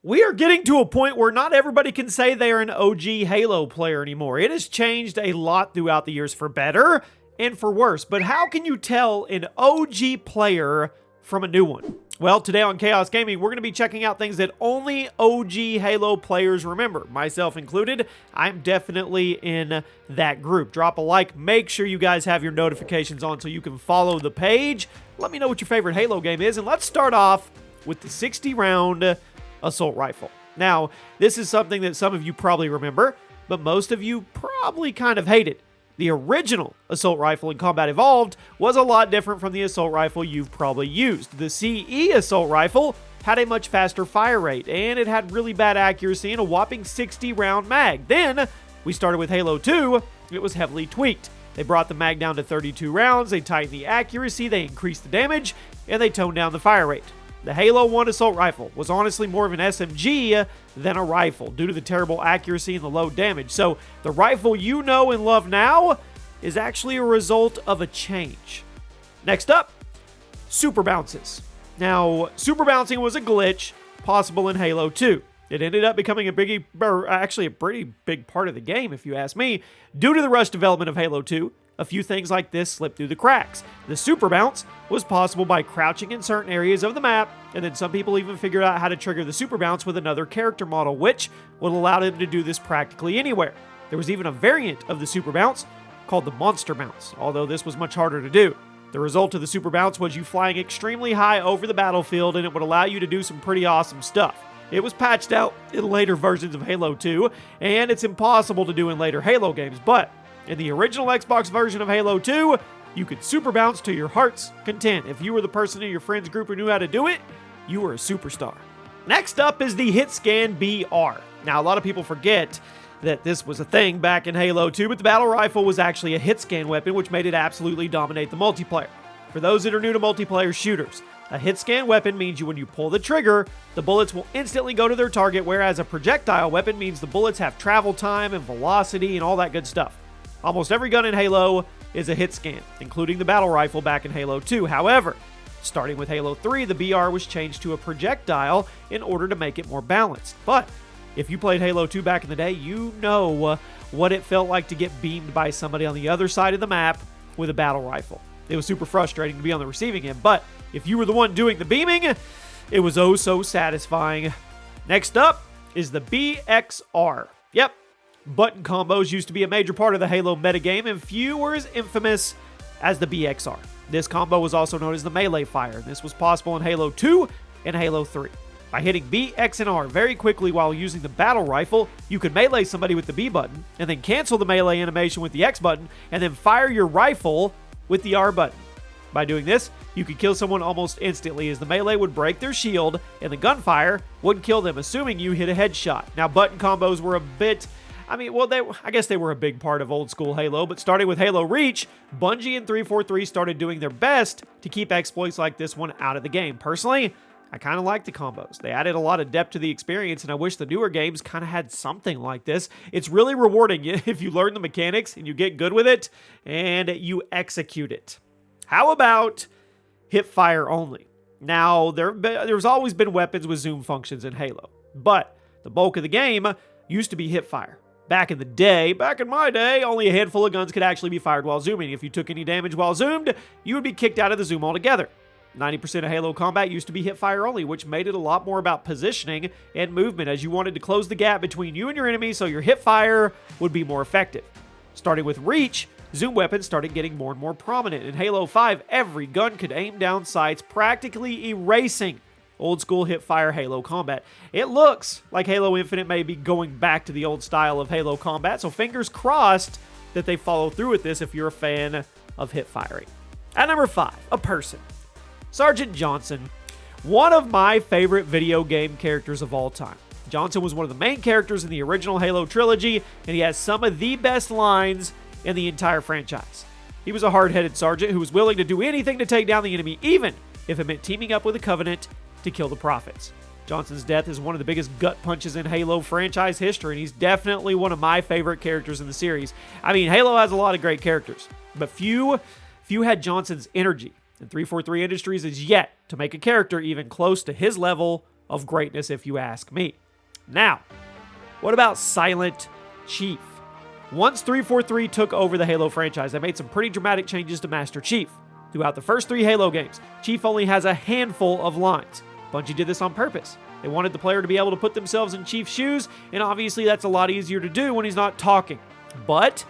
We are getting to a point where not everybody can say they are an OG Halo player anymore. It has changed a lot throughout the years for better and for worse. But how can you tell an OG player from a new one? Well, today on Chaos Gaming, we're going to be checking out things that only OG Halo players remember, myself included. I'm definitely in that group. Drop a like. Make sure you guys have your notifications on so you can follow the page. Let me know what your favorite Halo game is, and let's start off with the 60-round assault rifle. Now, this is something that some of you probably remember, but most of you probably kind of hate it. The original assault rifle in Combat Evolved was a lot different from the assault rifle you've probably used. The CE assault rifle had a much faster fire rate, and it had really bad accuracy and a whopping 60-round mag. Then, we started with Halo 2, it was heavily tweaked. They brought the mag down to 32 rounds, they tightened the accuracy, they increased the damage, and they toned down the fire rate. The Halo 1 assault rifle was honestly more of an SMG than a rifle due to the terrible accuracy and the low damage. So the rifle you know and love now is actually a result of a change. Next up, super bounces. Now, super bouncing was a glitch possible in Halo 2. It ended up becoming a pretty big part of the game, if you ask me. Due to the rush development of Halo 2, a few things like this slipped through the cracks. The super bounce was possible by crouching in certain areas of the map, and then some people even figured out how to trigger the super bounce with another character model, which would allow them to do this practically anywhere. There was even a variant of the super bounce called the monster bounce, although this was much harder to do. The result of the super bounce was you flying extremely high over the battlefield, and it would allow you to do some pretty awesome stuff. It was patched out in later versions of Halo 2, and it's impossible to do in later Halo games, but in the original Xbox version of Halo 2, you could super bounce to your heart's content. If you were the person in your friends group who knew how to do it, you were a superstar. Next up is the Hit Scan BR. Now, a lot of people forget that this was a thing back in Halo 2, but the battle rifle was actually a hit scan weapon, which made it absolutely dominate the multiplayer. For those that are new to multiplayer shooters, a hit scan weapon means when you pull the trigger, the bullets will instantly go to their target, whereas a projectile weapon means the bullets have travel time and velocity and all that good stuff. Almost every gun in Halo is a hit scan, including the battle rifle back in Halo 2. However, starting with Halo 3, the BR was changed to a projectile in order to make it more balanced. But if you played Halo 2 back in the day, you know what it felt like to get beamed by somebody on the other side of the map with a battle rifle. It was super frustrating to be on the receiving end, but if you were the one doing the beaming, it was oh so satisfying. Next up is the BXR. Yep. Button combos used to be a major part of the Halo metagame, and few were as infamous as the BXR. This combo was also known as the melee fire, and this was possible in Halo 2 and Halo 3. By hitting B, X, and R very quickly while using the battle rifle, you could melee somebody with the B button, and then cancel the melee animation with the X button, and then fire your rifle with the R button. By doing this, you could kill someone almost instantly, as the melee would break their shield, and the gunfire wouldn't kill them, assuming you hit a headshot. Now, button combos were I guess they were a big part of old school Halo, but starting with Halo Reach, Bungie and 343 started doing their best to keep exploits like this one out of the game. Personally, I kind of like the combos. They added a lot of depth to the experience, and I wish the newer games kind of had something like this. It's really rewarding if you learn the mechanics and you get good with it and you execute it. How about Hipfire only? Now, there's always been weapons with zoom functions in Halo, but the bulk of the game used to be Hipfire. Back in my day, only a handful of guns could actually be fired while zooming. If you took any damage while zoomed, you would be kicked out of the zoom altogether. 90% of Halo combat used to be Hipfire only, which made it a lot more about positioning and movement, as you wanted to close the gap between you and your enemy so your Hipfire would be more effective. Starting with Reach, zoom weapons started getting more and more prominent. In Halo 5, every gun could aim down sights, practically erasing old school Hipfire Halo combat. It looks like Halo Infinite may be going back to the old style of Halo combat, so fingers crossed that they follow through with this if you're a fan of hipfiring. At number 5, a person. Sgt Johnson, one of my favorite video game characters of all time. Johnson was one of the main characters in the original Halo trilogy, and he has some of the best lines in the entire franchise. He was a hard-headed sergeant who was willing to do anything to take down the enemy, even if it meant teaming up with the Covenant to kill the Prophets. Johnson's death is one of the biggest gut punches in Halo franchise history, and he's definitely one of my favorite characters in the series. I mean, Halo has a lot of great characters, but few had Johnson's energy, and 343 Industries is yet to make a character even close to his level of greatness if you ask me. Now, what about Silent Chief? Once 343 took over the Halo franchise, they made some pretty dramatic changes to Master Chief. Throughout the first 3 Halo games, Chief only has a handful of lines. Bungie did this on purpose. They wanted the player to be able to put themselves in Chief's shoes, and obviously that's a lot easier to do when he's not talking. But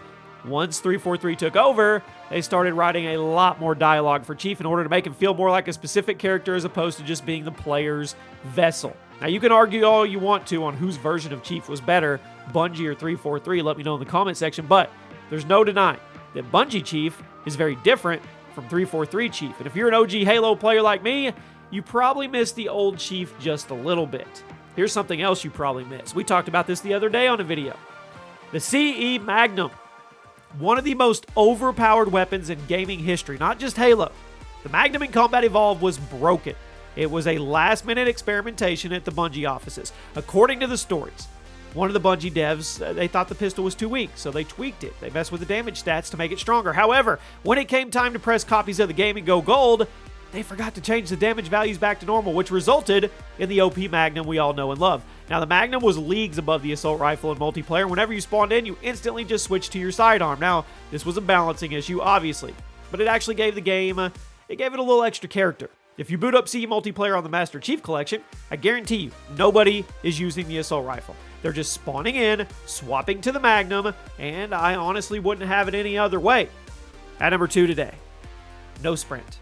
once 343 took over, they started writing a lot more dialogue for Chief in order to make him feel more like a specific character as opposed to just being the player's vessel. Now, you can argue all you want to on whose version of Chief was better, Bungie or 343, let me know in the comment section, but there's no denying that Bungie Chief is very different from 343 Chief. And if you're an OG Halo player like me, you probably missed the old Chief just a little bit. Here's something else you probably missed. We talked about this the other day on a video. The CE Magnum. One of the most overpowered weapons in gaming history, not just Halo. The Magnum in Combat Evolved was broken. It was a last-minute experimentation at the Bungie offices. According to the stories, one of the Bungie devs, they thought the pistol was too weak, so they tweaked it. They messed with the damage stats to make it stronger. However, when it came time to press copies of the game and go gold, they forgot to change the damage values back to normal, which resulted in the OP Magnum we all know and love. Now, the Magnum was leagues above the assault rifle in multiplayer. Whenever you spawned in, you instantly just switched to your sidearm. Now, this was a balancing issue, obviously, but it actually gave the game, it gave it a little extra character. If you boot up CE multiplayer on the Master Chief Collection, I guarantee you, nobody is using the assault rifle. They're just spawning in, swapping to the Magnum, and I honestly wouldn't have it any other way. At number 2 today, no sprint.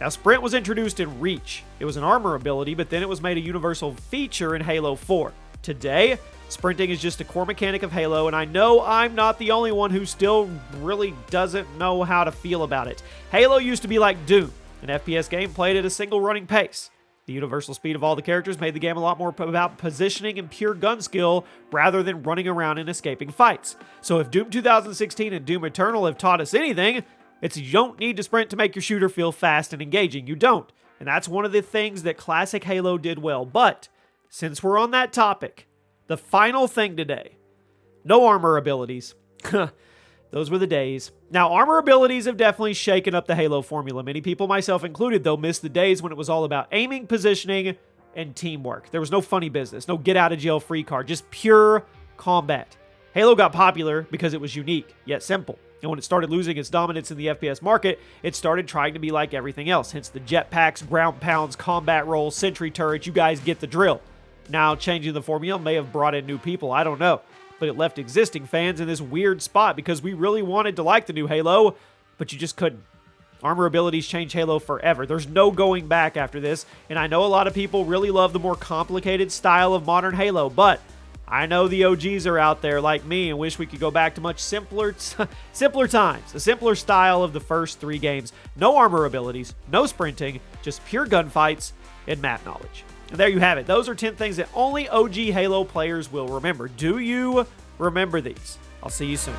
Now, Sprint was introduced in Reach. It was an armor ability, but then it was made a universal feature in Halo 4. Today, sprinting is just a core mechanic of Halo, and I know I'm not the only one who still really doesn't know how to feel about it. Halo used to be like Doom, an FPS game played at a single running pace. The universal speed of all the characters made the game a lot more about positioning and pure gun skill rather than running around and escaping fights. So if Doom 2016 and Doom Eternal have taught us anything, it's you don't need to sprint to make your shooter feel fast and engaging. You don't. And that's one of the things that classic Halo did well. But since we're on that topic, the final thing today, no armor abilities. Those were the days. Now, armor abilities have definitely shaken up the Halo formula. Many people, myself included, though, missed the days when it was all about aiming, positioning, and teamwork. There was no funny business, no get-out-of-jail-free card, just pure combat. Halo got popular because it was unique, yet simple. And when it started losing its dominance in the FPS market, it started trying to be like everything else. Hence the jetpacks, ground pounds, combat rolls, sentry turrets. You guys get the drill. Now, changing the formula may have brought in new people. I don't know. But it left existing fans in this weird spot because we really wanted to like the new Halo, but you just couldn't. Armor abilities change Halo forever. There's no going back after this. And I know a lot of people really love the more complicated style of modern Halo, but I know the OGs are out there like me and wish we could go back to much simpler times, a simpler style of the first 3 games. No armor abilities, no sprinting, just pure gunfights and map knowledge. And there you have it. Those are 10 things that only OG Halo players will remember. Do you remember these? I'll see you soon.